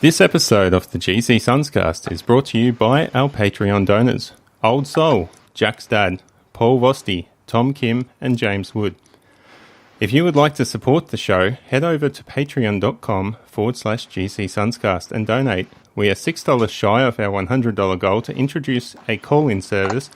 This episode of the GC Sunscast is brought to you by our Patreon donors, Old Soul, Jack's Dad, Paul Vosti, Tom Kim and James Wood. If you would like to support the show, head over to patreon.com/GC Sunscast and donate. We are $6 shy of our $100 goal to introduce a call-in service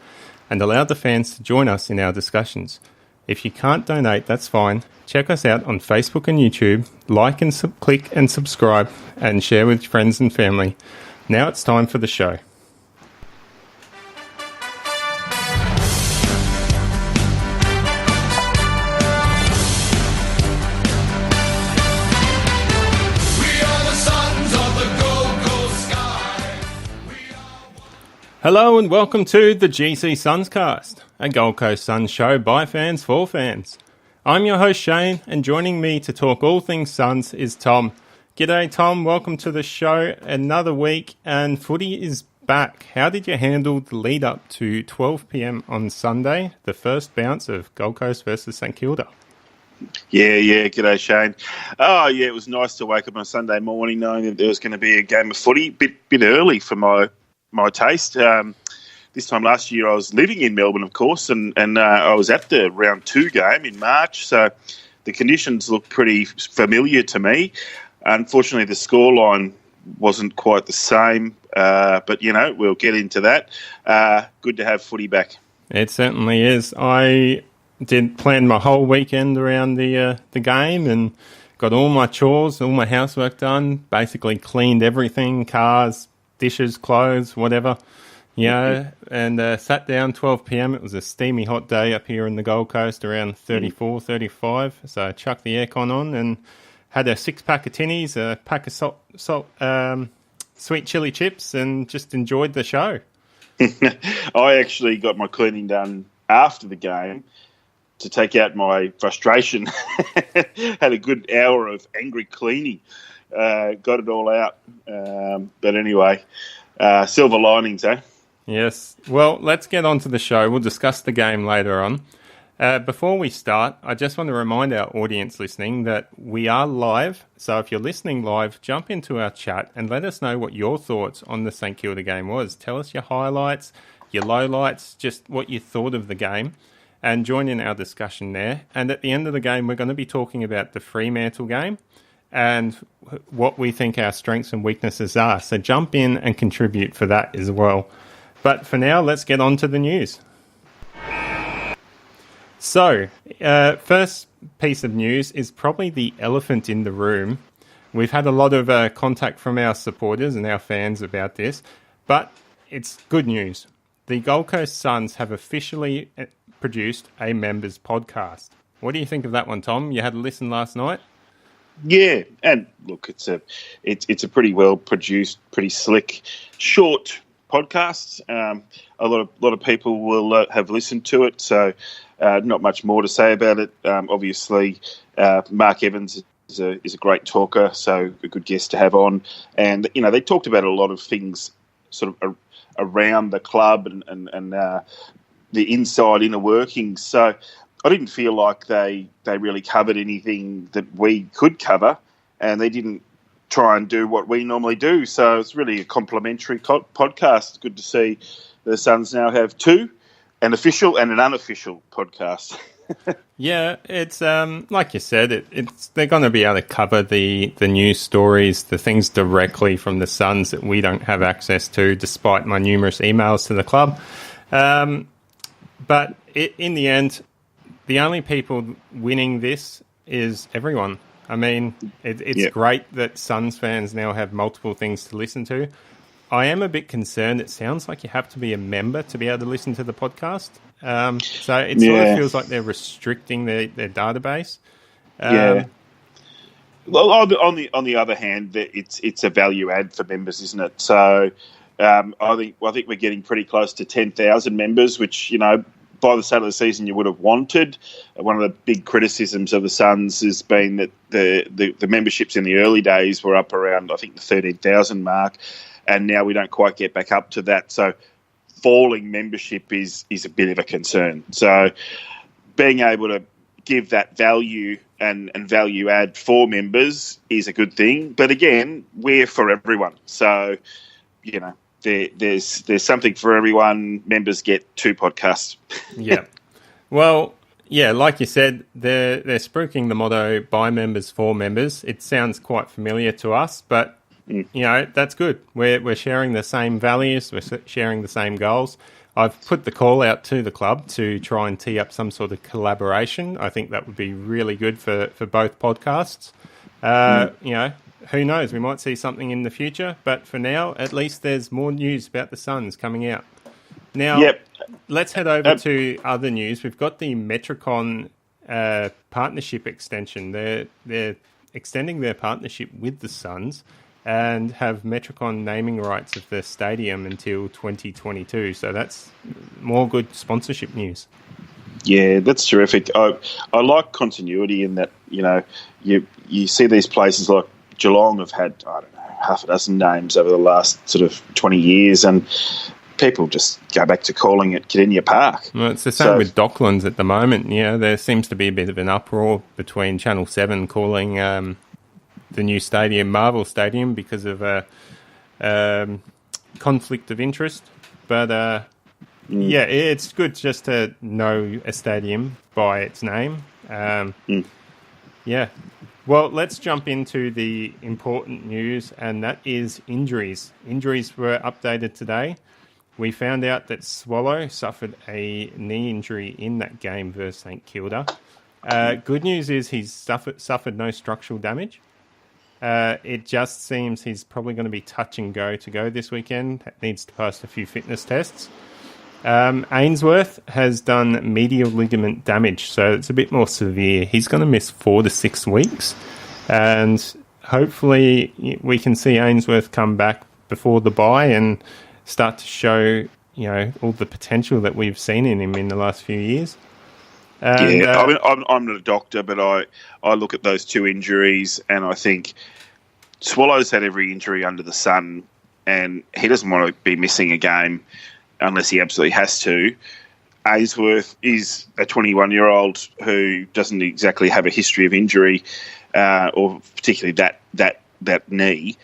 and allow the fans to join us in our discussions. If you can't donate, that's fine. Check us out on Facebook and YouTube. Like and click and subscribe and share with friends and family. Now it's time for the show. Hello and welcome to the GC Sunscast, a Gold Coast Suns show by fans for fans. I'm your host Shane, and joining me to talk all things Suns is Tom. G'day Tom, welcome to the show. Another week and footy is back. How did you handle the lead up to 12 p.m. on Sunday, the first bounce of Gold Coast versus St Kilda? Yeah, g'day Shane. Oh yeah, it was nice to wake up on a Sunday morning knowing that there was going to be a game of footy, bit early for my taste. This time last year I was living in Melbourne, of course, and I was at the round 2 game in March, so the conditions looked pretty familiar to me. Unfortunately, the scoreline wasn't quite the same, but, you know, we'll get into that. Good to have footy back. It certainly is. I did plan my whole weekend around the game and got all my chores, all my housework done, basically cleaned everything, cars, dishes, clothes, whatever, you know, and sat down 12 p.m. It was a steamy hot day up here in the Gold Coast, around 34, 35. So I chucked the aircon on and had a 6-pack of tinnies, a pack of sweet chili chips, and just enjoyed the show. I actually got my cleaning done after the game to take out my frustration. Had a good hour of angry cleaning. Got it all out. But anyway, silver linings, eh? Yes. Well, let's get on to the show. We'll discuss the game later on. Before we start, I just want to remind our audience listening that we are live. So if you're listening live, jump into our chat and let us know what your thoughts on the St Kilda game was. Tell us your highlights, your lowlights, just what you thought of the game, and join in our discussion there. And at the end of the game, we're going to be talking about the Fremantle game and what we think our strengths and weaknesses are. So jump in and contribute for that as well. But for now, let's get on to the news. So, first piece of news is probably the elephant in the room. We've had a lot of contact from our supporters and our fans about this, but it's good news. The Gold Coast Suns have officially produced a members podcast. What do you think of that one, Tom? You had a listen last night? Yeah, and look, it's a pretty well produced, pretty slick, short podcast. A lot of people will have listened to it, so not much more to say about it. Obviously, Mark Evans is a great talker, so a good guest to have on. And you know, they talked about a lot of things, sort of around the club and the inside inner workings. So I didn't feel like they really covered anything that we could cover, and they didn't try and do what we normally do. So it's really a complimentary podcast. It's good to see the Suns now have 2, an official and an unofficial podcast. Yeah, it's like you said, they're going to be able to cover the news stories, the things directly from the Suns that we don't have access to, despite my numerous emails to the club. But in the end, the only people winning this is everyone. I mean, it's great that Suns fans now have multiple things to listen to. I am a bit concerned. It sounds like you have to be a member to be able to listen to the podcast. So it sort of feels like they're restricting their database. Well, on the other hand, it's a value add for members, isn't it? So I think we're getting pretty close to 10,000 members, which, you know, by the start of the season you would have wanted. One of the big criticisms of the Suns has been that the memberships in the early days were up around, I think, the 13,000 mark, and now we don't quite get back up to that. So falling membership is a bit of a concern. So being able to give that value and value add for members is a good thing. But again, we're for everyone. So, there's something for everyone. Members get 2 podcasts. Yeah. Well, yeah, like you said, they're spruiking the motto by members for members. It sounds quite familiar to us, but that's good. We're sharing the same values, we're sharing the same goals. I've put the call out to the club to try and tee up some sort of collaboration. I think that would be really good for both podcasts. Who knows? We might see something in the future, but for now, at least there's more news about the Suns coming out. Now, let's head over to other news. We've got the Metricon partnership extension. They're extending their partnership with the Suns and have Metricon naming rights of the stadium until 2022. So that's more good sponsorship news. Yeah, that's terrific. I like continuity in that, you see these places like Geelong have had, I don't know, half a dozen names over the last sort of 20 years, and people just go back to calling it Kardinia Park. Well, it's the same with Docklands at the moment. There seems to be a bit of an uproar between Channel 7 calling the new stadium Marvel Stadium because of a conflict of interest. But, it's good just to know a stadium by its name. Yeah. Well, let's jump into the important news, and that is injuries. Injuries were updated today. We found out that Swallow suffered a knee injury in that game versus St Kilda. Good news is he's suffered no structural damage. It just seems he's probably going to be touch and go to go this weekend. Needs to pass a few fitness tests. Ainsworth has done medial ligament damage, so it's a bit more severe. He's going to miss 4 to 6 weeks, and hopefully we can see Ainsworth come back before the bye and start to show, all the potential that we've seen in him in the last few years. And, I'm not a doctor, but I look at those 2 injuries and I think Swallow's had every injury under the sun, and he doesn't want to be missing a game unless he absolutely has to. Ainsworth is a 21-year-old who doesn't exactly have a history of injury, or particularly that knee.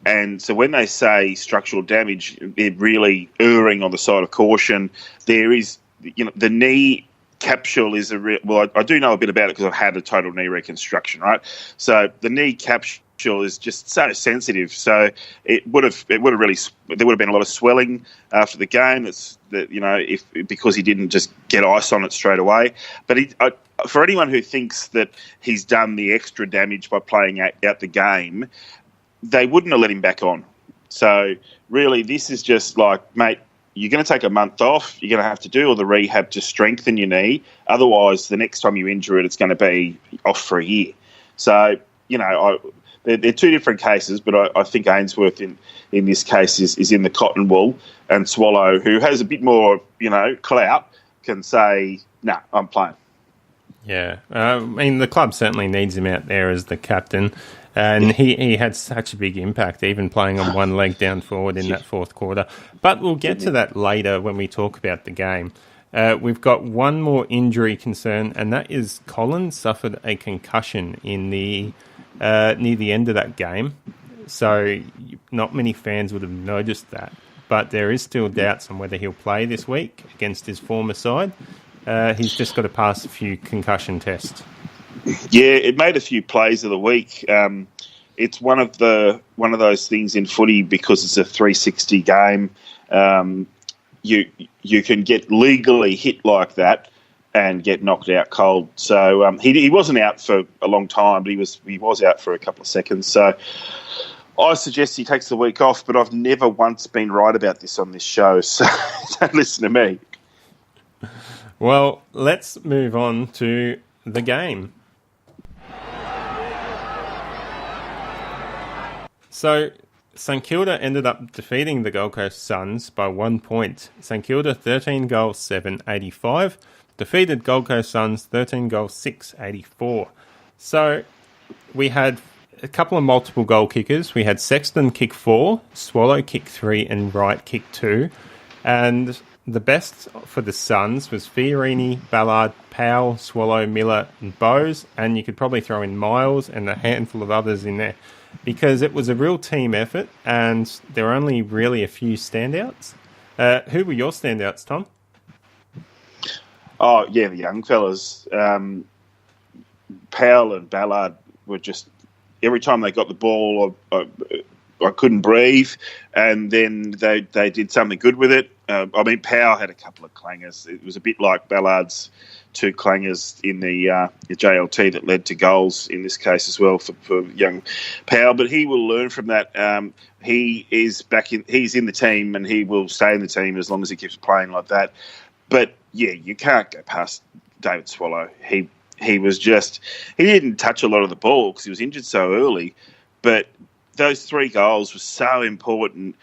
And so when they say structural damage, they're really erring on the side of caution. There is, the knee capsule is I do know a bit about it because I've had a total knee reconstruction, right? So the knee capsule is just so sensitive. So it would have really, there would have been a lot of swelling after the game. Because he didn't just get ice on it straight away. But for anyone who thinks that he's done the extra damage by playing out the game, they wouldn't have let him back on. So really, this is just like, mate, you're going to take a month off. You're going to have to do all the rehab to strengthen your knee. Otherwise, the next time you injure it, it's going to be off for a year. So, they're 2 different cases, but I think Ainsworth in this case is in the cotton wool, and Swallow, who has a bit more, clout, can say, nah, I'm playing. Yeah. The club certainly needs him out there as the captain. And he had such a big impact, even playing on one leg down forward in that fourth quarter. But we'll get to that later when we talk about the game. We've got one more injury concern, and that is Collins suffered a concussion in the near the end of that game. So not many fans would have noticed that. But there is still doubts on whether he'll play this week against his former side. He's just got to pass a few concussion tests. Yeah, it made a few plays of the week. It's one of those things in footy, because it's a 360 game. You can get legally hit like that and get knocked out cold. So he wasn't out for a long time, but he was out for a couple of seconds. So I suggest he takes the week off. But I've never once been right about this on this show, so don't listen to me. Well, let's move on to the game. So, St Kilda ended up defeating the Gold Coast Suns by 1 point. St Kilda 13 goals 7-85, defeated Gold Coast Suns 13 goals 6-84. So, we had a couple of multiple goal kickers. We had Sexton kick 4, Swallow kick 3, and Wright kick 2. And the best for the Suns was Fiorini, Ballard, Powell, Swallow, Miller, and Bowes, and you could probably throw in Miles and a handful of others in there because it was a real team effort, and there were only really a few standouts. Who were your standouts, Tom? Oh, yeah, the young fellas. Powell and Ballard were just, every time they got the ball, I couldn't breathe, and then they did something good with it. Powell had a couple of clangers. It was a bit like Ballard's two clangers in the JLT that led to goals in this case as well for young Powell. But he will learn from that. He is he's in the team, and he will stay in the team as long as he keeps playing like that. But yeah, you can't go past David Swallow. He was just, he didn't touch a lot of the ball because he was injured so early, but those 3 goals were so important.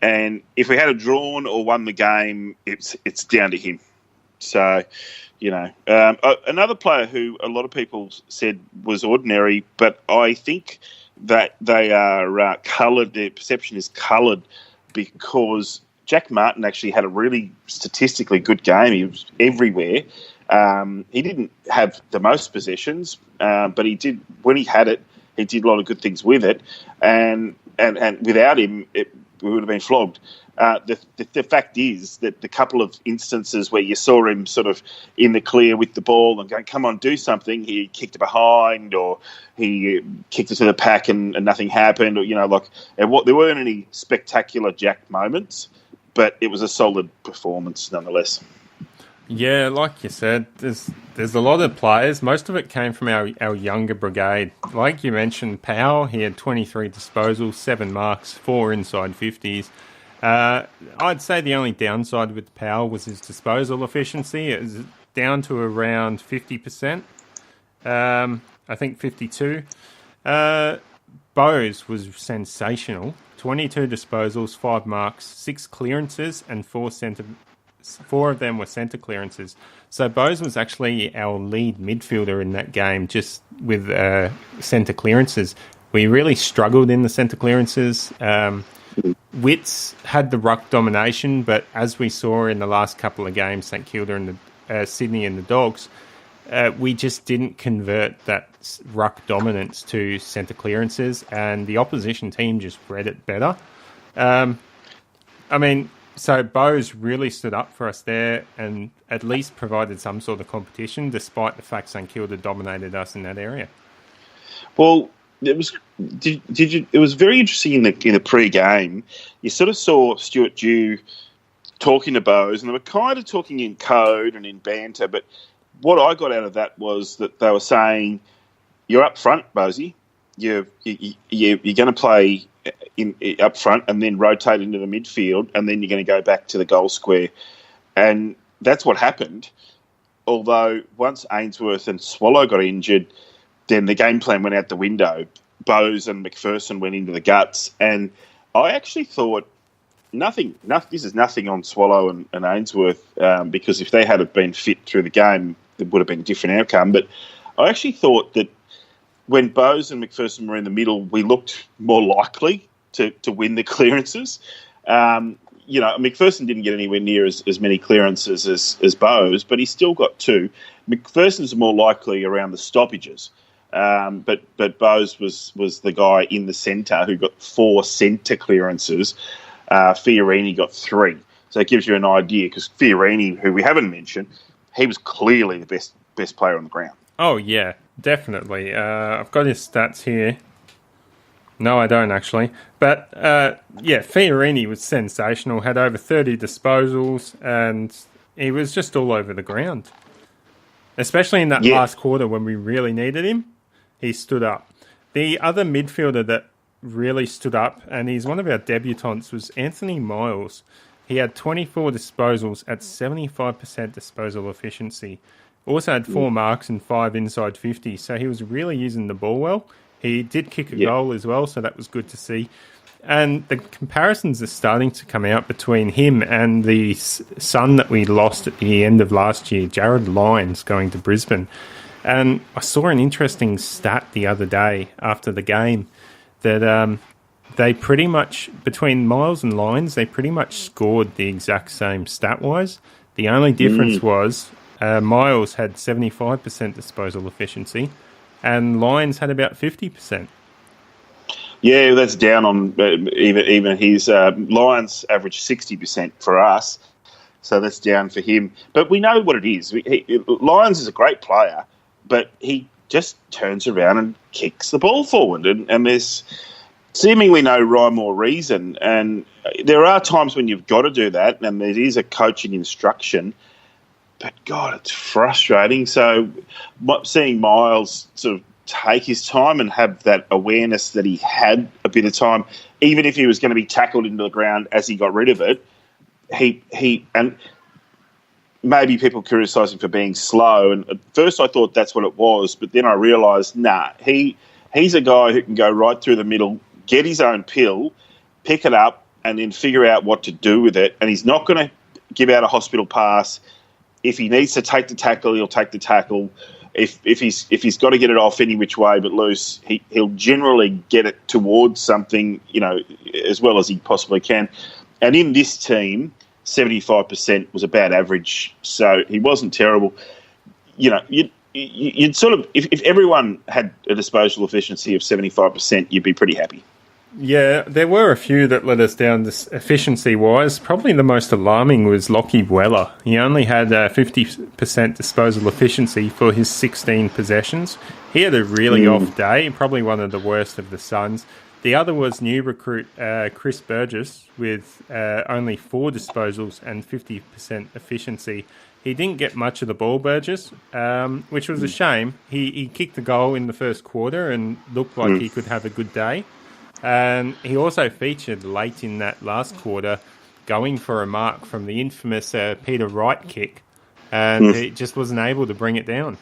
And if we had a drawn or won the game, it's down to him. So, another player who a lot of people said was ordinary, but I think that they are coloured. Their perception is coloured because Jack Martin actually had a really statistically good game. He was everywhere. He didn't have the most possessions, but he did, when he had it, he did a lot of good things with it, and without him, we would have been flogged. The fact is that the couple of instances where you saw him sort of in the clear with the ball and going, come on, do something, he kicked it behind or he kicked it to the pack and nothing happened, or, there weren't any spectacular Jack moments, but it was a solid performance nonetheless. Yeah, like you said, there's a lot of players. Most of it came from our younger brigade. Like you mentioned, Powell, he had 23 disposals, 7 marks, 4 inside 50s. I'd say the only downside with Powell was his disposal efficiency. It was down to around 50%. I think 52. Bowes was sensational. 22 disposals, 5 marks, 6 clearances, and 4 of them were centre clearances. So Bowes was actually our lead midfielder in that game, just with centre clearances. We really struggled in the centre clearances. Witts had the ruck domination, but as we saw in the last couple of games, St Kilda and Sydney and the Dogs, we just didn't convert that ruck dominance to centre clearances, and the opposition team just read it better. So Bowes really stood up for us there and at least provided some sort of competition, despite the fact St Kilda dominated us in that area. Well, it was it was very interesting in the pre-game. You sort of saw Stuart Dew talking to Bowes, and they were kind of talking in code and in banter. But what I got out of that was that they were saying, "You're up front, Bowesy. You're going to play up front and then rotate into the midfield, and then you're going to go back to the goal square." And that's what happened. Although once Ainsworth and Swallow got injured, then the game plan went out the window. Bowes and McPherson went into the guts, and I actually thought nothing. This is nothing on Swallow and Ainsworth, because if they had been fit through the game, it would have been a different outcome. But I actually thought that when Bowes and McPherson were in the middle, we looked more likely to win the clearances. McPherson didn't get anywhere near as many clearances as Bowes, but he still got 2. McPherson's more likely around the stoppages. But Bowes was the guy in the centre who got 4 centre clearances. Fiorini got 3. So it gives you an idea, because Fiorini, who we haven't mentioned, he was clearly the best player on the ground. Oh, yeah, definitely. I've got his stats here. No, I don't actually. But, Fiorini was sensational, had over 30 disposals, and he was just all over the ground. Especially in that last quarter when we really needed him, he stood up. The other midfielder that really stood up, and he's one of our debutants, was Anthony Miles. He had 24 disposals at 75% disposal efficiency. Also had 4 marks and 5 inside 50, so he was really using the ball well. He did kick a goal as well, so that was good to see. And the comparisons are starting to come out between him and the son that we lost at the end of last year, Jared Lyons, going to Brisbane. And I saw an interesting stat the other day after the game that they pretty much, between Miles and Lyons, they pretty much scored the exact same stat-wise. The only difference was Miles had 75% disposal efficiency and Lyons had about 50%. Yeah, that's down on even his Lions average 60% for us, so that's down for him. But we know what it is. Lions is a great player, but he just turns around and kicks the ball forward, and there's seemingly no rhyme or reason. And there are times when you've got to do that, and there is a coaching instruction. But God, it's frustrating. So seeing Miles sort of take his time and have that awareness that he had a bit of time, even if he was going to be tackled into the ground as he got rid of it, he and maybe people criticise him for being slow. And at first I thought that's what it was, but then I realised, he's a guy who can go right through the middle, get his own pill, pick it up, and then figure out what to do with it. And he's not going to give out a hospital pass. If he needs to take the tackle, he'll take the tackle. If he's got to get it off any which way but loose, he'll generally get it towards something, as well as he possibly can. And in this team, 75% was about average, so he wasn't terrible. You'd sort of, if everyone had a disposal efficiency of 75%, you'd be pretty happy. Yeah, there were a few that let us down this efficiency-wise. Probably the most alarming was Lockie Weller. He only had 50% disposal efficiency for his 16 possessions. He had a really off day, probably one of the worst of the Suns. The other was new recruit Chris Burgess with only 4 disposals and 50% efficiency. He didn't get much of the ball, Burgess, which was a shame. He kicked a goal in the first quarter and looked like he could have a good day. And he also featured late in that last quarter going for a mark from the infamous Peter Wright kick, and he just wasn't able to bring it down.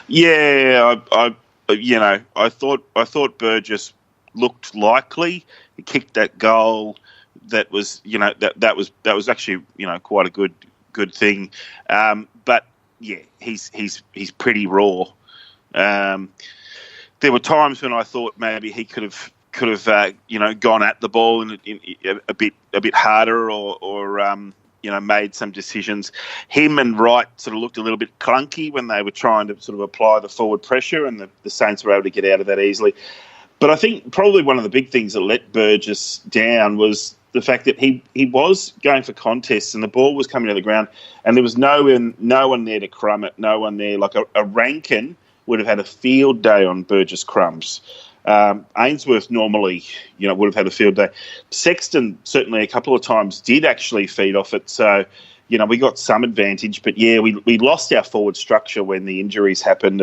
Yeah, I thought Burgess looked likely. He kicked that goal. That was that was actually quite a good thing. But yeah, he's pretty raw. There were times when I thought maybe he could have gone at the ball in a bit harder or made some decisions. Him and Wright sort of looked a little bit clunky when they were trying to sort of apply the forward pressure, and the Saints were able to get out of that easily. But I think probably one of the big things that let Burgess down was the fact that he was going for contests and the ball was coming to the ground and there was no one there to crumb it, no one there. Like a Rankin would have had a field day on Burgess crumbs. Ainsworth normally, would have had a field day. Sexton certainly a couple of times did actually feed off it. So, we got some advantage. But, yeah, we lost our forward structure when the injuries happened.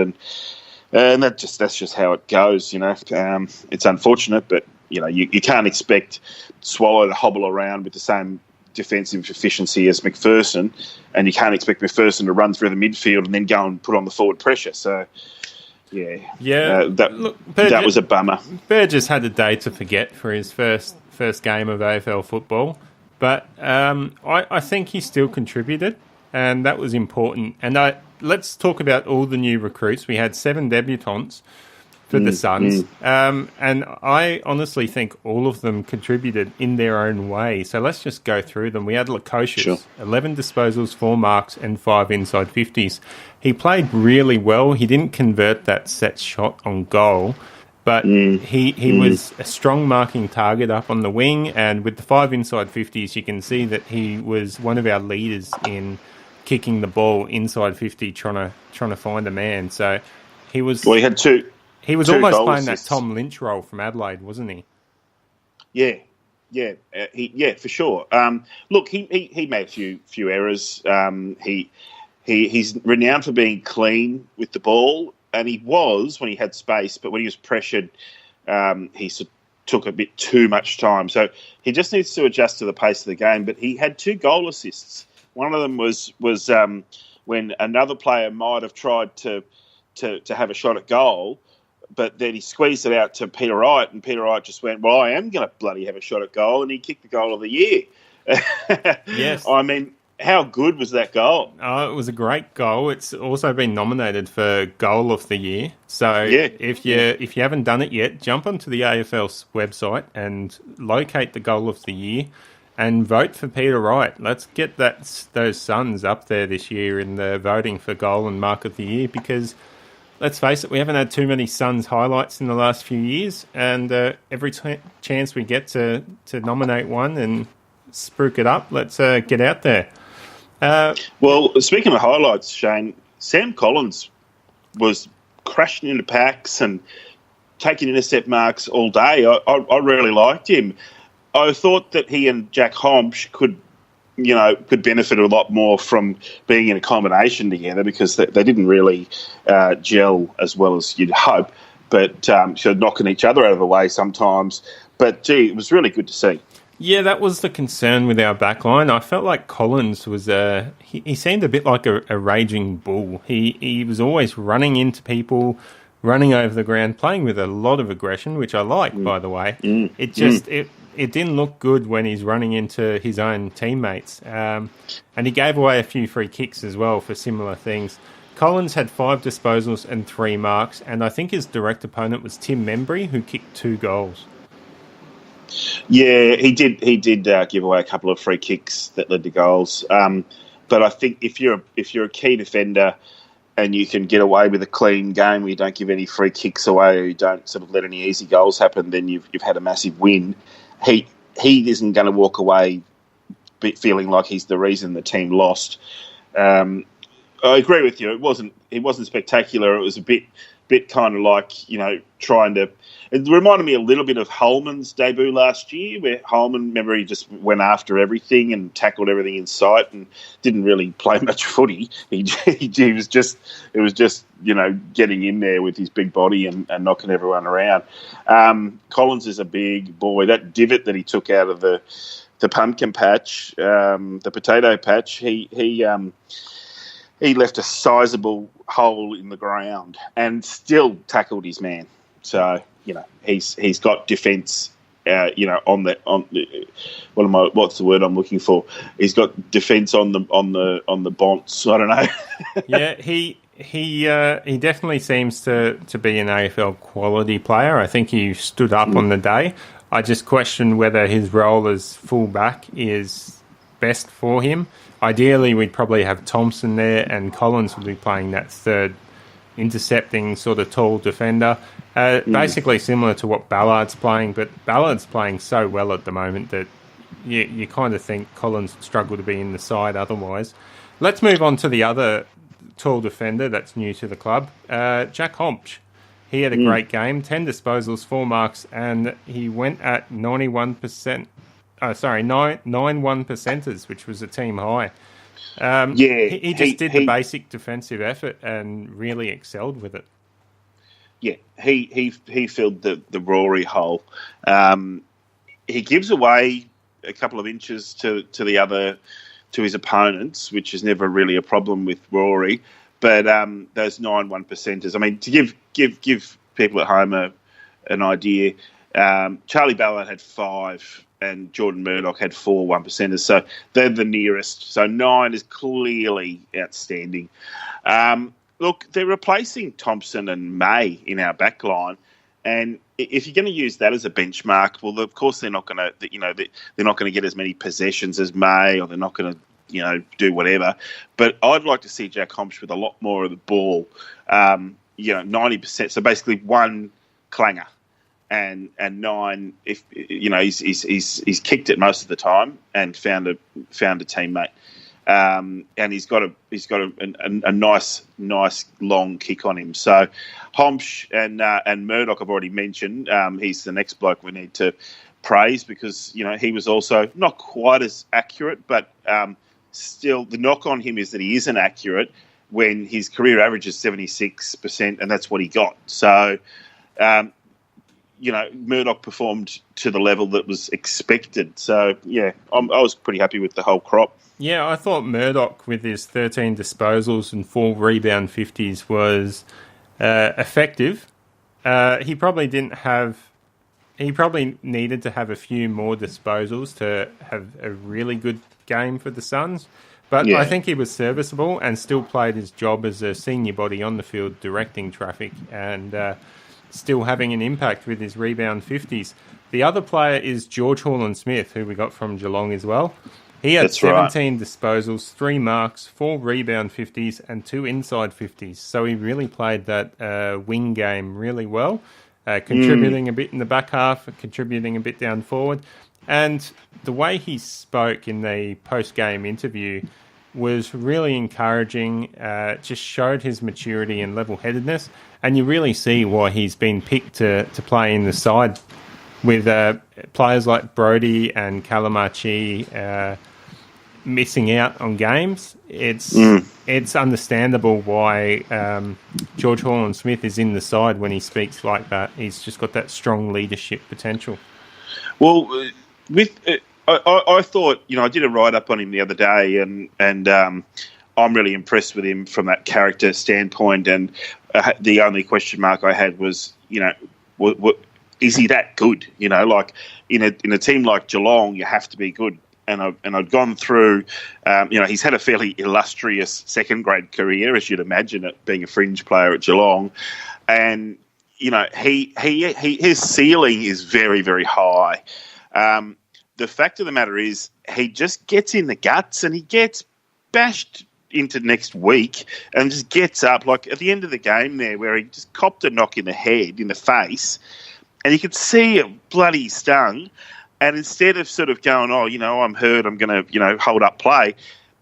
And that's just how it goes, It's unfortunate, but, you can't expect Swallow to hobble around with the same defensive efficiency as McPherson, and you can't expect McPherson to run through the midfield and then go and put on the forward pressure. So, that was a bummer. Burgess had a day to forget for his first game of AFL football, but I think he still contributed, and that was important. And let's talk about all the new recruits. We had 7 debutants for the Suns, and I honestly think all of them contributed in their own way. So let's just go through them. We had Lukosius, 11 disposals, 4 marks, and 5 inside 50s. He played really well. He didn't convert that set shot on goal, but he was a strong marking target up on the wing, and with the 5 inside 50s, you can see that he was one of our leaders in kicking the ball inside 50, trying to find a man. So he was... Well, he had two... He was almost playing that Tom Lynch role from Adelaide, wasn't he? Yeah, for sure. Look, he made a few errors. He's renowned for being clean with the ball, and he was when he had space, but when he was pressured, he took a bit too much time. So he just needs to adjust to the pace of the game. But he had 2 goal assists. One of them was when another player might have tried to have a shot at goal, but then he squeezed it out to Peter Wright, and Peter Wright just went, well, I am going to bloody have a shot at goal, and he kicked the goal of the year. Yes. I mean, How good was that goal? It was a great goal. It's also been nominated for Goal of the Year. So Yeah, if you haven't done it yet, jump onto the AFL's website and locate the Goal of the Year and vote for Peter Wright. Let's get those Suns up there this year in the voting for Goal and Mark of the Year, because let's face it, we haven't had too many Suns highlights in the last few years, and every chance we get to nominate one and spruik it up, let's get out there. Well, speaking of highlights, Shane, Sam Collins was crashing into packs and taking intercept marks all day. I really liked him. I thought that he and Jack Homsch could benefit a lot more from being in a combination together, because they didn't really gel as well as you'd hope, but sort of knocking each other out of the way sometimes. But, gee, it was really good to see. Yeah, that was the concern with our backline. I felt like Collins was he seemed a bit like a raging bull. He was always running into people, running over the ground, playing with a lot of aggression, which I like, by the way. It just it didn't look good when he's running into his own teammates. And he gave away a few free kicks as well for similar things. Collins had 5 disposals and 3 marks, and I think his direct opponent was Tim Membry, who kicked 2 goals. Yeah, he did. He did give away a couple of free kicks that led to goals. But I think if you're a key defender and you can get away with a clean game where you don't give any free kicks away, or you don't sort of let any easy goals happen, then you've had a massive win. He isn't going to walk away feeling like he's the reason the team lost. I agree with you. It wasn't spectacular. It was a bit kind of like, trying to. It reminded me a little bit of Holman's debut last year, where Holman, remember, he just went after everything and tackled everything in sight and didn't really play much footy. It was just getting in there with his big body and knocking everyone around. Collins is a big boy. That divot that he took out of the pumpkin patch, the potato patch, he left a sizable hole in the ground and still tackled his man. So, he's got defence, what's the word I'm looking for? He's got defence on the bonds. I don't know. Yeah, he definitely seems to be an AFL quality player. I think he stood up on the day. I just question whether his role as fullback is best for him. Ideally, we'd probably have Thompson there, and Collins would be playing that third intercepting sort of tall defender. Basically similar to what Ballard's playing, but Ballard's playing so well at the moment that you kind of think Collins would struggle to be in the side otherwise. Let's move on to the other tall defender that's new to the club, Jack Homsch. He had a great game, 10 disposals, 4 marks, and he went at 91%. 9-1 percenters, which was a team high. He just did the basic defensive effort and really excelled with it. Yeah, he filled the Rory hole. He gives away a couple of inches to his opponents, which is never really a problem with Rory. But those 9-1 percenters, I mean, to give people at home an idea, Charlie Ballard had 5. And Jordan Murdoch had 4 1-percenters. So they're the nearest. So 9 is clearly outstanding. Look, they're replacing Thompson and May in our back line. And if you're going to use that as a benchmark, well, of course they're not going to, they're not going to get as many possessions as May, or they're not going to, do whatever. But I'd like to see Jack Homsch with a lot more of the ball. 90%. So basically 1 clanger. And 9, if he's kicked it most of the time and found a teammate, and he's got a nice long kick on him. So Homsch and Murdoch I've already mentioned. He's the next bloke we need to praise, because he was also not quite as accurate, but still the knock on him is that he isn't accurate when his career average is 76%, and that's what he got. So. Murdoch performed to the level that was expected. So, yeah, I was pretty happy with the whole crop. Yeah, I thought Murdoch, with his 13 disposals and 4 rebound 50s, was effective. He probably needed to have a few more disposals to have a really good game for the Suns. But Yeah. I think he was serviceable and still played his job as a senior body on the field, directing traffic and still having an impact with his rebound 50s. The other player is George Hall-Smith, who we got from Geelong as well. He had That's right. 17 disposals, 3 marks, 4 rebound 50s, and 2 inside 50s. So he really played that wing game really well, contributing a bit in the back half, contributing a bit down forward. And the way he spoke in the post-game interview was really encouraging, just showed his maturity and level-headedness. And you really see why he's been picked to play in the side with players like Brody and Calamachi missing out on games. It's understandable why George Hall-Smith is in the side when he speaks like that. He's just got that strong leadership potential. Well, I thought, I did a write-up on him the other day, and I'm really impressed with him from that character standpoint. And the only question mark I had was, what is he that good? Like in a team like Geelong, you have to be good. And I'd gone through, he's had a fairly illustrious second grade career, as you'd imagine, it being a fringe player at Geelong, and his ceiling is very, very high. The fact of the matter is, he just gets in the guts and he gets bashed into next week and just gets up. Like at the end of the game there, where he just copped a knock in the head, in the face, and you could see it bloody stung. And instead of sort of going, I'm hurt, I'm going to, hold up play,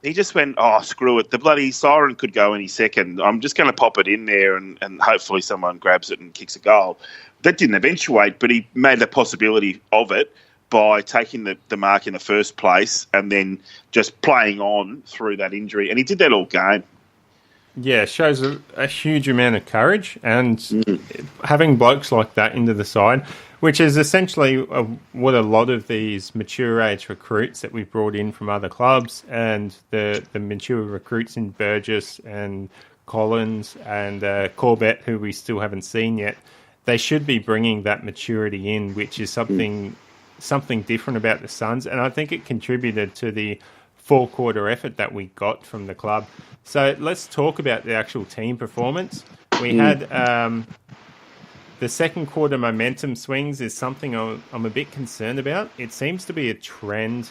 he just went, screw it. The bloody siren could go any second. I'm just going to pop it in there and hopefully someone grabs it and kicks a goal. That didn't eventuate, but he made the possibility of it by taking the mark in the first place and then just playing on through that injury. And he did that all game. Yeah, shows a huge amount of courage, and having blokes like that into the side, which is essentially what a lot of these mature age recruits that we've brought in from other clubs, and the mature recruits in Burgess and Collins and Corbett, who we still haven't seen yet, they should be bringing that maturity in, which is something different about the Suns, and I think it contributed to the 4-quarter effort that we got from the club. So let's talk about the actual team performance. We had the second quarter momentum swings is something I'm a bit concerned about. It seems to be a trend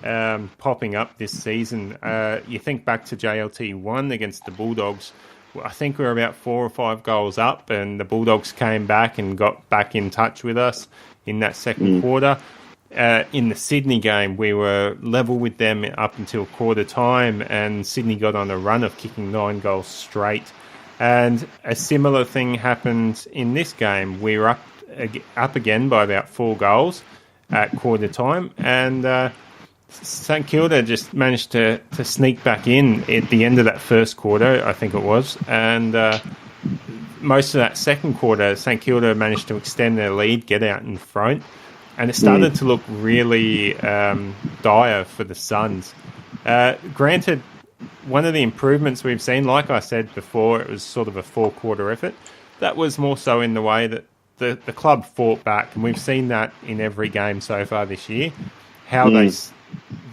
popping up this season. You think back to JLT 1 against the Bulldogs. I think we were about 4 or 5 goals up, and the Bulldogs came back and got back in touch with us in that second quarter. In the Sydney game, we were level with them up until quarter time, and Sydney got on a run of kicking 9 goals straight. And a similar thing happened in this game. We were up again by about 4 goals at quarter time, and St Kilda just managed to sneak back in at the end of that first quarter, I think it was, and most of that second quarter, St Kilda managed to extend their lead, get out in front, and it started to look really dire for the Suns. Granted, one of the improvements we've seen, like I said before, it was sort of a 4-quarter effort. That was more so in the way that the club fought back, and we've seen that in every game so far this year, how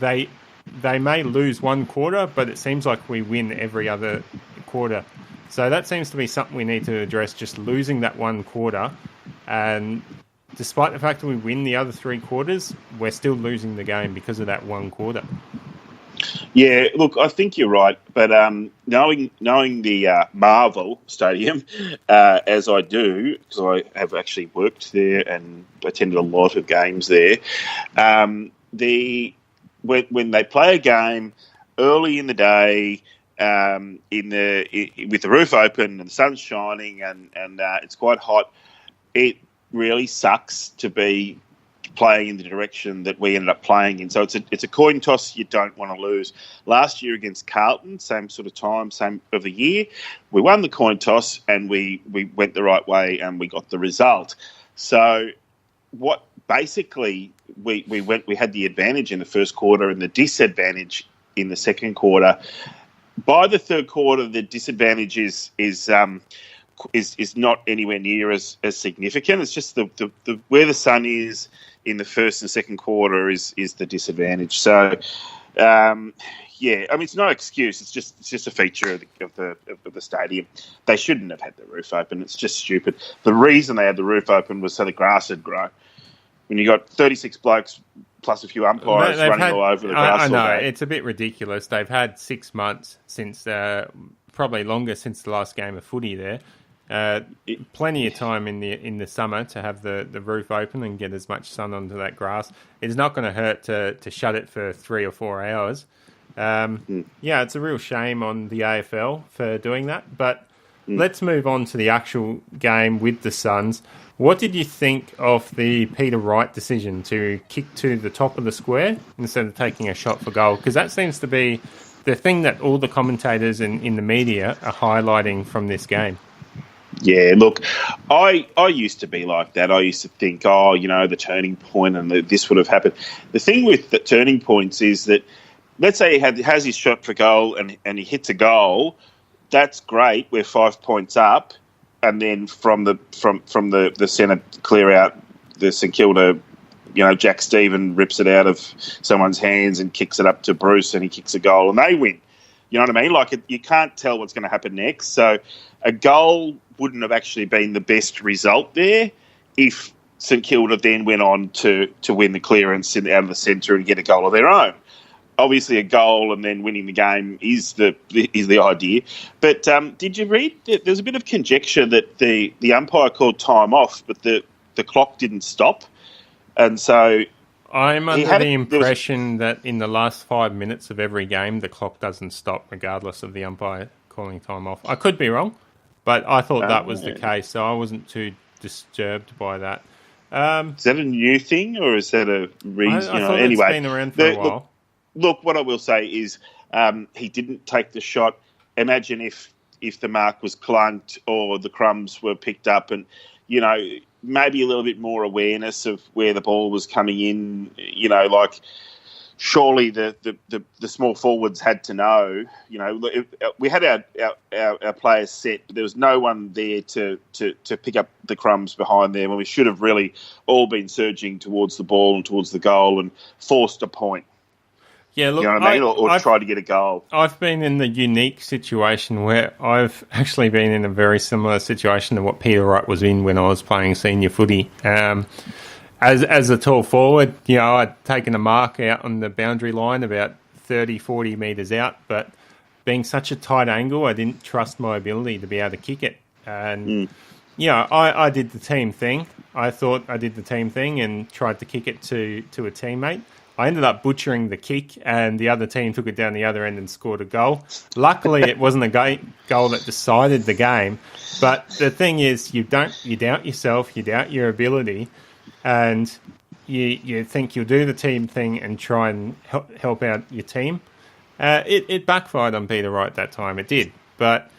they may lose one quarter, but it seems like we win every other quarter. So that seems to be something we need to address, just losing that one quarter. And despite the fact that we win the other 3 quarters, we're still losing the game because of that one quarter. Yeah, look, I think you're right, but knowing the Marvel Stadium as I do, because I have actually worked there and attended a lot of games there, when they play a game early in the day, with the roof open and the sun's shining and it's quite hot, it really sucks to be playing in the direction that we ended up playing in. So it's a coin toss you don't want to lose. Last year against Carlton, same sort of time, same of the year, we won the coin toss and we went the right way and we got the result. So what basically we had the advantage in the first quarter and the disadvantage in the second quarter. By the third quarter, the disadvantage is not anywhere near as significant. It's just the where the sun is in the first and second quarter is the disadvantage. So, yeah. I mean, it's no excuse. It's just a feature of the stadium. They shouldn't have had the roof open. It's just stupid. The reason they had the roof open was so the grass would grow. When you got 36 blokes plus a few umpires running all over the grass, I know all day. it's a bit ridiculous. They've had 6 months since, probably longer since the last game of footy there. Plenty of time in the summer to have the roof open and get as much sun onto that grass. It's not going to hurt to shut it for 3 or 4 hours. Yeah, it's a real shame on the AFL for doing that. But let's move on to the actual game with the Suns. What did you think of the Peter Wright decision to kick to the top of the square instead of taking a shot for goal? Because that seems to be the thing that all the commentators in the media are highlighting from this game. Yeah, look, I used to be like that. I used to think, the turning point and this would have happened. The thing with the turning points is that, let's say he has his shot for goal and he hits a goal. That's great. We're 5 points up, and then from the centre clear out, the St Kilda, Jack Stephen rips it out of someone's hands and kicks it up to Bruce, and he kicks a goal, and they win. You know what I mean? Like, you can't tell what's going to happen next. So a goal wouldn't have actually been the best result there if St Kilda then went on to win the clearance out of the centre and get a goal of their own. Obviously, a goal and then winning the game is the idea. But did you read? There's a bit of conjecture that the umpire called time off, but the clock didn't stop, and so I'm under the impression that in the last 5 minutes of every game, the clock doesn't stop regardless of the umpire calling time off. I could be wrong, but I thought that was the case, so I wasn't too disturbed by that. Is that a new thing, or is that a reason? I thought anyway, it's been around for a while. Look, what I will say is he didn't take the shot. Imagine if the mark was clunked or the crumbs were picked up, and maybe a little bit more awareness of where the ball was coming in. Like surely the small forwards had to know. We had our players set, but there was no one there to pick up the crumbs behind them, and we should have really all been surging towards the ball and towards the goal and forced a point. Yeah, look, you know what I mean? Or try to get a goal. I've been in the unique situation where I've actually been in a very similar situation to what Peter Wright was in when I was playing senior footy. As a tall forward, I'd taken a mark out on the boundary line about 30, 40 metres out, but being such a tight angle, I didn't trust my ability to be able to kick it. And, I did the team thing. I thought I did the team thing and tried to kick it to a teammate. I ended up butchering the kick, and the other team took it down the other end and scored a goal. Luckily, it wasn't a goal that decided the game. But the thing is, you doubt yourself, you doubt your ability, and you think you'll do the team thing and try and help out your team. It backfired on Peter Wright that time. It did. But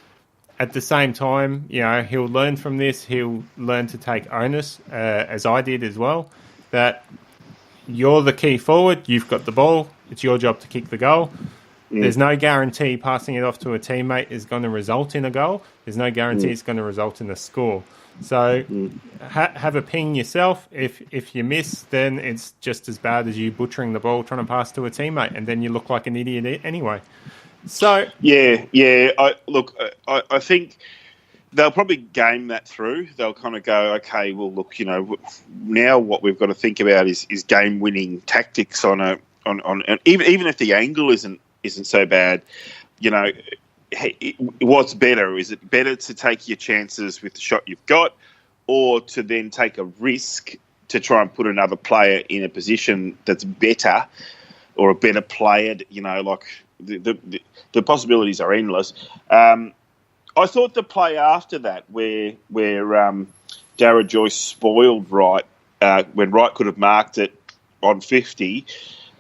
at the same time, he'll learn from this. He'll learn to take onus, as I did as well, that you're the key forward, you've got the ball, it's your job to kick the goal. There's no guarantee passing it off to a teammate is going to result in a goal. There's no guarantee it's going to result in a score. So have a ping yourself. If you miss, then it's just as bad as you butchering the ball trying to pass to a teammate, and then you look like an idiot anyway. So Yeah. I think they'll probably game that through. They'll kind of go, okay, well, look, now what we've got to think about is game-winning tactics on even if the angle isn't so bad. What's better? Is it better to take your chances with the shot you've got, or to then take a risk to try and put another player in a position that's better, or a better player? Like the possibilities are endless. I thought the play after that, where Dara Joyce spoiled Wright, when Wright could have marked it on 50,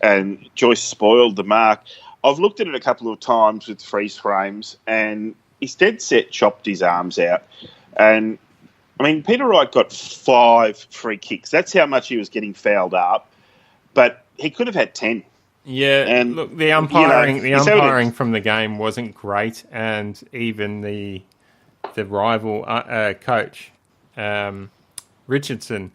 and Joyce spoiled the mark. I've looked at it a couple of times with freeze frames, and he's dead set chopped his arms out. And, Peter Wright got 5 free kicks. That's how much he was getting fouled up. But he could have had 10. Yeah, and look, the umpiring from the game wasn't great, and even the rival coach, Richardson,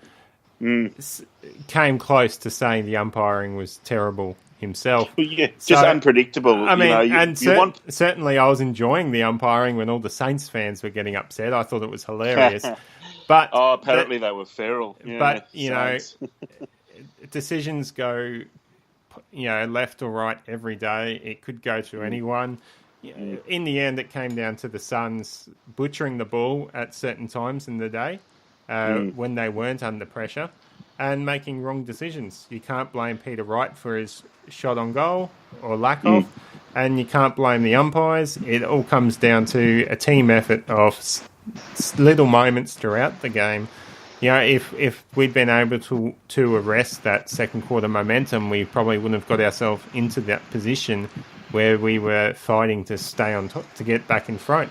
came close to saying the umpiring was terrible himself. Well, yeah, So, just unpredictable. I mean, Want. certainly I was enjoying the umpiring when all the Saints fans were getting upset. I thought it was hilarious. But Apparently they were feral. Yeah, but Saints. decisions go left or right every day. It could go to anyone. In the end, it came down to the Suns butchering the ball at certain times in the day when they weren't under pressure and making wrong decisions. You can't blame Peter Wright for his shot on goal or lack of, and you can't blame the umpires. It all comes down to a team effort of little moments throughout the game. If we'd been able to arrest that second quarter momentum, we probably wouldn't have got ourselves into that position where we were fighting to stay on top, to get back in front.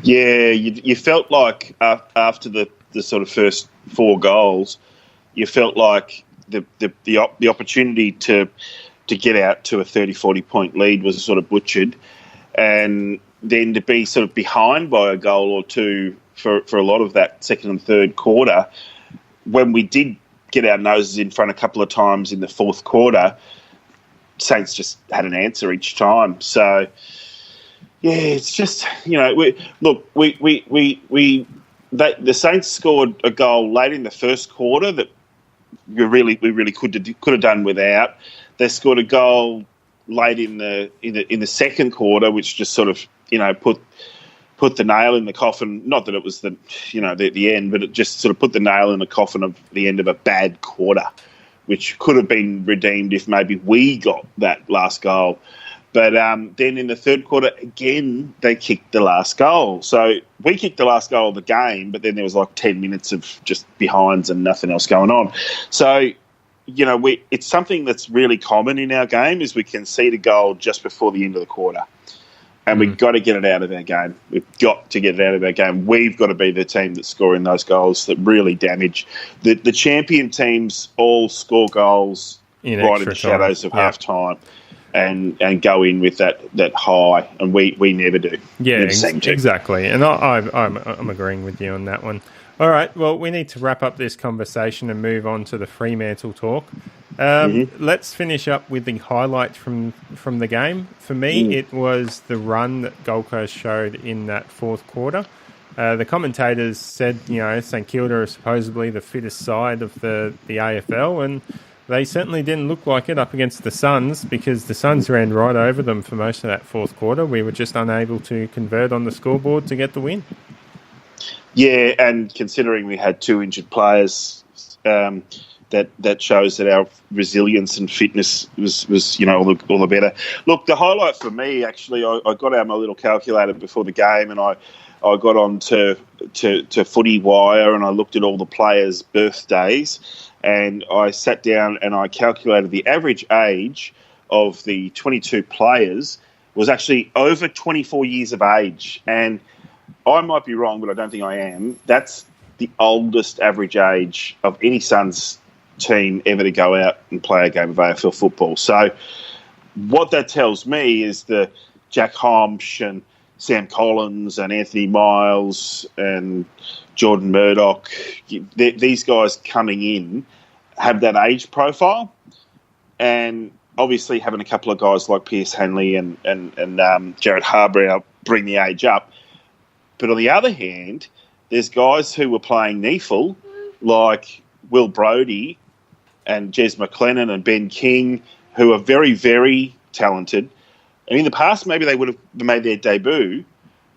Yeah, you felt like after the sort of first 4 goals, you felt like the opportunity to get out to a 30, 40 point lead was sort of butchered, and then to be sort of behind by a goal or two for a lot of that second and third quarter, when we did get our noses in front a couple of times in the fourth quarter, Saints just had an answer each time. So, yeah, it's just, the Saints scored a goal late in the first quarter that we really could have done without. They scored a goal late in the second quarter, which just sort of put the nail in the coffin. Not that it was the end, but it just sort of put the nail in the coffin of the end of a bad quarter, which could have been redeemed if maybe we got that last goal. But then in the third quarter, again, they kicked the last goal. So we kicked the last goal of the game, but then there was like 10 minutes of just behinds and nothing else going on. So, it's something that's really common in our game is we concede a goal just before the end of the quarter. And we've got to get it out of our game. We've got to get it out of our game. We've got to be the team that's scoring those goals that really damage. The champion teams all score goals right in the shadows of half-time and go in with that high, and we never do. Yeah, exactly. And I'm agreeing with you on that one. All right, well, we need to wrap up this conversation and move on to the Fremantle talk. Let's finish up with the highlights from the game. For me, it was the run that Gold Coast showed in that fourth quarter. The commentators said, St Kilda are supposedly the fittest side of the AFL, and they certainly didn't look like it up against the Suns, because the Suns ran right over them for most of that fourth quarter. We were just unable to convert on the scoreboard to get the win. Yeah, and considering we had 2 injured players, that shows that our resilience and fitness was all the better. Look, the highlight for me, actually, I got out my little calculator before the game, and I got on to Footy Wire, and I looked at all the players' birthdays, and I sat down and I calculated the average age of the 22 players was actually over 24 years of age. And I might be wrong, but I don't think I am. That's the oldest average age of any Suns team ever to go out and play a game of AFL football. So what that tells me is the Jack Homsch and Sam Collins and Anthony Miles and Jordan Murdoch, these guys coming in have that age profile, and obviously having a couple of guys like Pierce Hanley and Jared Harbrow bring the age up. But on the other hand, there's guys who were playing NEFL like Will Brodie and Jez McLennan and Ben King, who are very, very talented. And in the past, maybe they would have made their debut,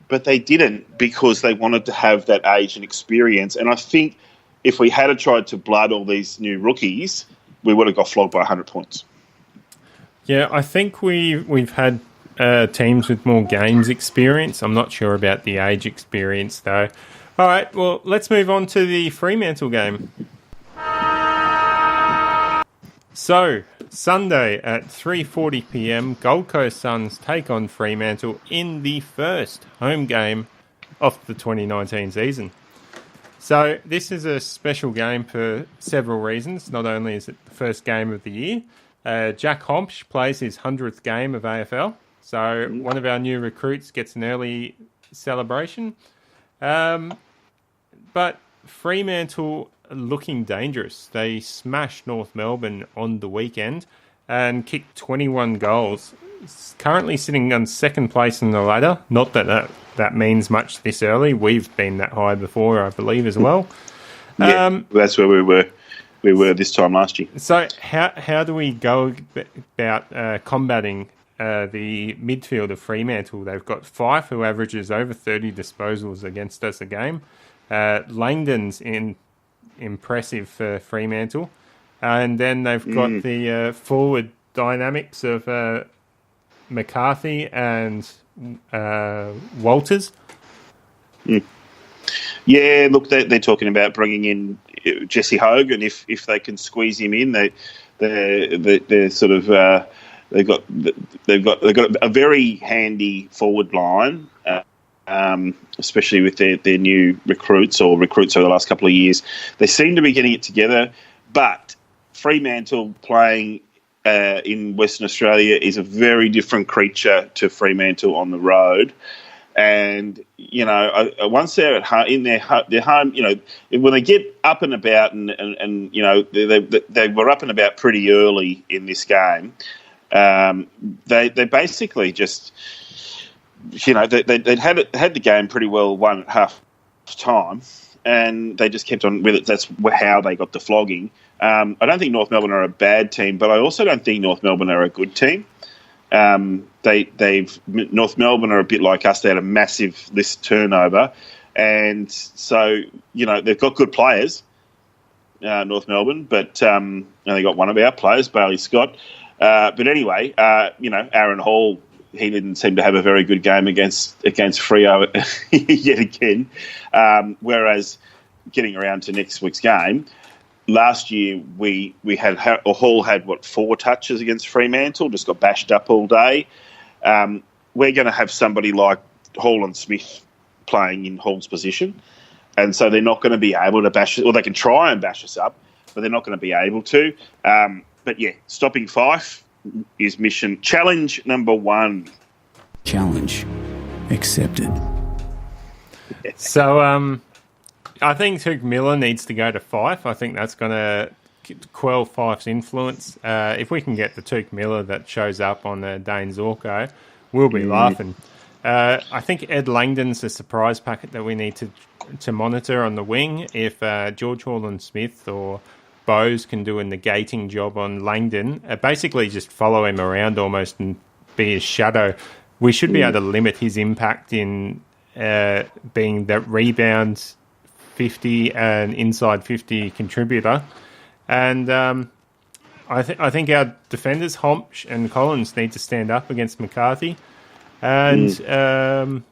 but they didn't because they wanted to have that age and experience. And I think if we had tried to blood all these new rookies, we would have got flogged by 100 points. Yeah, I think we've had teams with more games experience. I'm not sure about the age experience, though. All right, well, let's move on to the Fremantle game. So, Sunday at 3:40 p.m, Gold Coast Suns take on Fremantle in the first home game of the 2019 season. So, this is a special game for several reasons. Not only is it the first game of the year, Jack Homsch plays his 100th game of AFL. So, one of our new recruits gets an early celebration. But Fremantle looking dangerous. They smashed North Melbourne on the weekend. and kicked 21 goals. It's currently sitting on second place in the ladder. Not that means much this early. We've been that high before, I believe, as well. Yeah, that's where we were. We were this time last year. So how do we go about combating the midfield of Fremantle? They've got Fife, who averages over 30 disposals against us a game. Langdon's impressive for Fremantle. And then they've got the forward dynamics of McCarthy and Walters. Yeah, look, they're talking about bringing in Jesse Hogan if they can squeeze him in. They're sort of they've got a very handy forward line, especially with their new recruits over the last couple of years. They seem to be getting it together, but Fremantle playing in Western Australia is a very different creature to Fremantle on the road. And, you know, once they're at home, in their home, you know, when they get up and about and you know, they were up and about pretty early in this game, they basically just, you know, they'd had the game pretty well won at half time, and they just kept on with it. That's how they got the flogging. I don't think North Melbourne are a bad team, but I also don't think North Melbourne are a good team. North Melbourne are a bit like us. They had a massive list turnover, and so, you know, they've got good players, North Melbourne, but they got one of our players, Bailey Scott. But anyway, you know, Aaron Hall, he didn't seem to have a very good game against Freo yet again. Whereas getting around to next week's game, last year we had Hall had 4 touches against Fremantle, just got bashed up all day. We're going to have somebody like Hall and Smith playing in Hall's position, and so they're not going to be able to bash us, or they can try and bash us up, but they're not going to be able to. But yeah, stopping Fife is mission challenge number 1. Challenge accepted. So I think Tuke Miller needs to go to Fife. I think that's going to quell Fife's influence. If we can get the Tuke Miller that shows up on the Dane Zorko, we'll be laughing. I think Ed Langdon's a surprise packet that we need to monitor on the wing. If George Hall-Smith or Bowes can do a negating job on Langdon, basically just follow him around almost and be his shadow, we should be able to limit his impact in being that rebound 50 and inside 50 contributor. And I think our defenders, Homch and Collins, need to stand up against McCarthy. And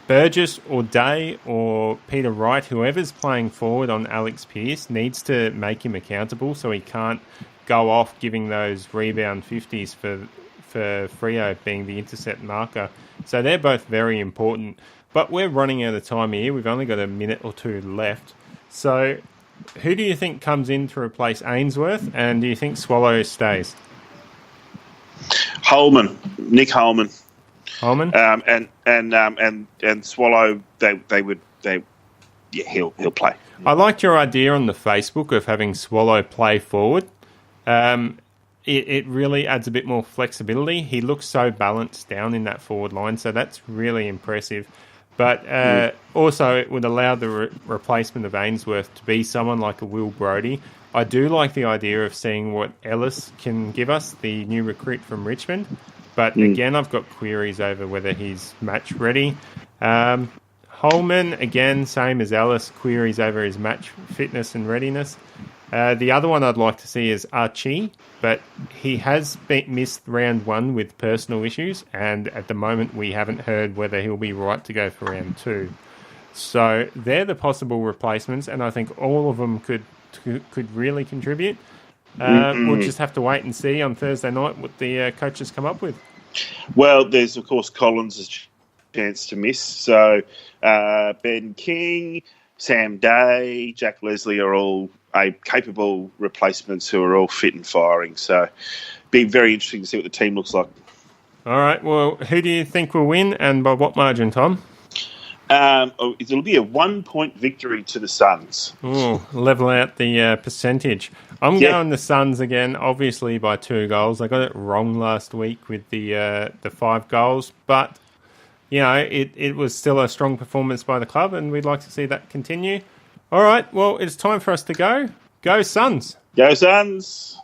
Burgess or Day or Peter Wright, whoever's playing forward on Alex Pearce, needs to make him accountable so he can't go off giving those rebound 50s for Freo being the intercept marker. So they're both very important. But we're running out of time here. We've only got a minute or 2 left. So who do you think comes in to replace Ainsworth, and do you think Swallow stays? Holman, Nick Holman. Holman? And Swallow, he'll play. I liked your idea on the Facebook of having Swallow play forward. It really adds a bit more flexibility. He looks so balanced down in that forward line, so that's really impressive. But also it would allow the replacement of Ainsworth to be someone like a Will Brodie. I do like the idea of seeing what Ellis can give us, the new recruit from Richmond. But again, I've got queries over whether he's match ready. Holman, again, same as Ellis, queries over his match fitness and readiness. The other one I'd like to see is Archie, but he has missed round 1 with personal issues, and at the moment we haven't heard whether he'll be right to go for round 2. So they're the possible replacements, and I think all of them could really contribute. We'll just have to wait and see on Thursday night what the coaches come up with. Well, there's, of course, Collins' chance to miss. So Ben King, Sam Day, Jack Leslie are all capable replacements who are all fit and firing. So be very interesting to see what the team looks like. All right. Well, who do you think will win, and by what margin, Tom? It'll be a 1-point victory to the Suns. Oh, level out the percentage. I'm going the Suns again, obviously by 2 goals. I got it wrong last week with the 5 goals, but it was still a strong performance by the club, and we'd like to see that continue. All right, well, it's time for us to go. Go Suns! Go Suns!